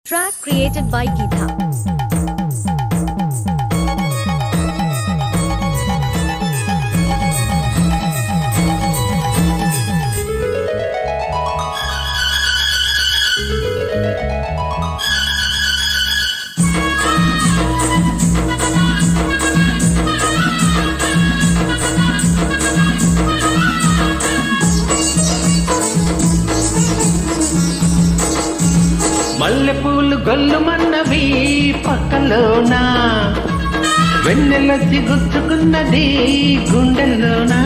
Track created by Geetha. మల్లెపూలు గొల్లుమన్నవి పక్కలోనా వెన్నెలొచ్చి గుచ్చుకున్నది గుండెల్లోనా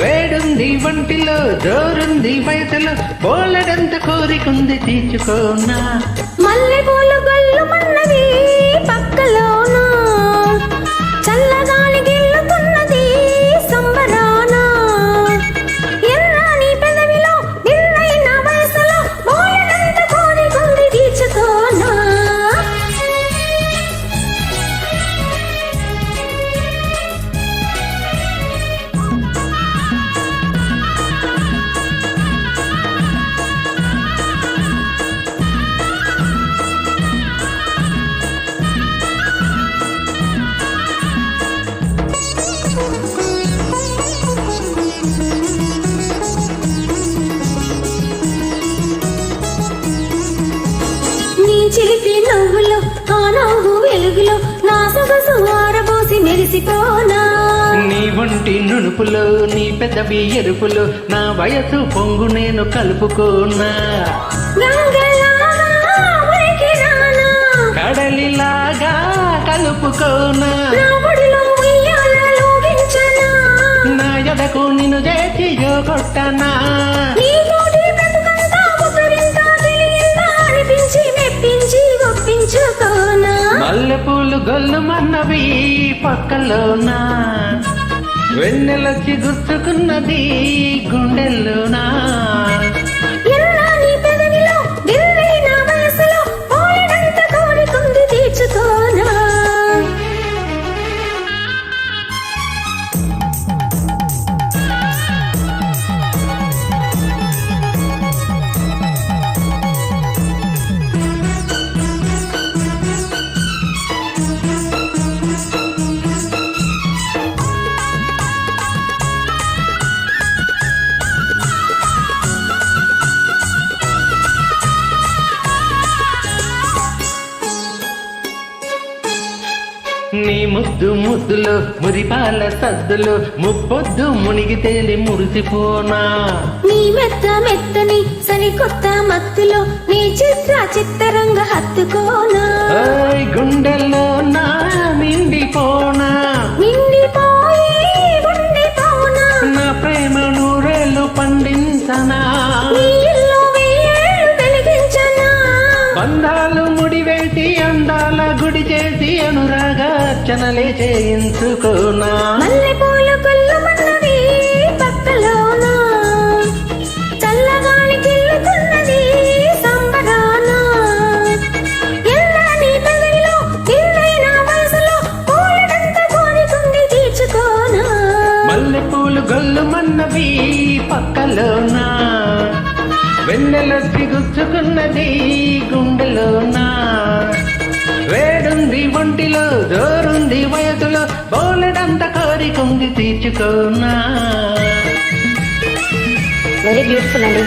వేడుంది వంటిలో జోరుంది వయసులో బోలెడంత కోరికుంది తీర్చుకోనా మల్లెపూలు గొల్లుమన్నవి పక్కలోనా చల్లగాలి గిల్లుతున్నది సంబరాన ఎర్రని పెదవిలో నిన్నైన వయసులో బోలెడంత కోరికుంది తీర్చుకోనా చిలిపి నవ్వులో ఆ నవ్వు వెలుగులో నా సొగసు ఆరబోసి మెరిసిపోనా నీ ఒంటి నునుపులో నీ పెదవి ఎరుపులో నా వయసు పొంగు నేను కలుపుకోనా గంగలాగా ఉరికి రానా కడలిలాగా కలుపుకోనా నా ఒడిలో ఉయ్యాలలోగించనా నా ఎదకు నిన్ను చేసి కొట్టనా నీతోటి బ్రతుకంతా ఒకరింత తెలియంతా అనిపించి మెప్పించి ఒప్పించుకోనా మల్లెపూలు గొల్లుమన్నవి పక్కలోనా వెన్నెలొచ్చి గుర్తుకున్నది గుండెల్లోనా ఎర్రని పెదవిలో గిల్లైన వయసులో బోలెడంత కోరికుంది తీర్చుకోనా నీ ముద్దు ముద్దులో మురిపాల సద్దులో ముప్పొద్దు మునిగి తేలి మురిసిపోనా నీ మెత్త మెత్తని సరికొత్త మత్తులో నీ చిత్రంగ హత్తుకోనా ఓయ్ గుండెల్లో నా నిండిపోనా నిండిపోయి ఉండిపోనా నా ప్రేమ నూరేళ్ళు పండించనా నీ ఇల్లు వెయ్యేళ్ళు వెలిగించనా బంధాలు ముడివేసి అందాల గుడి చేసి అనురాగార్చనలే చేయించుకోనా మల్లెపూలు గొల్లుమన్నవి పక్కలోనా చల్లగాలి గిల్లుతున్నది సంబరాన ఎర్రని పెదవిలో నిన్నైన వయసులో బోలెడంత కోరికుంది తీర్చుకోనా మల్లెపూలు గొల్లుమన్నవి పక్కలోనా వెన్నెలొచ్చి గుచ్చుకున్నది గుండెలోనా వేడుంది ఒంటిలో జోరుంది వయసులో బోలెడంత కోరికుంది తీర్చుకోనా వెరీ బ్యూటిఫుల్ అండి.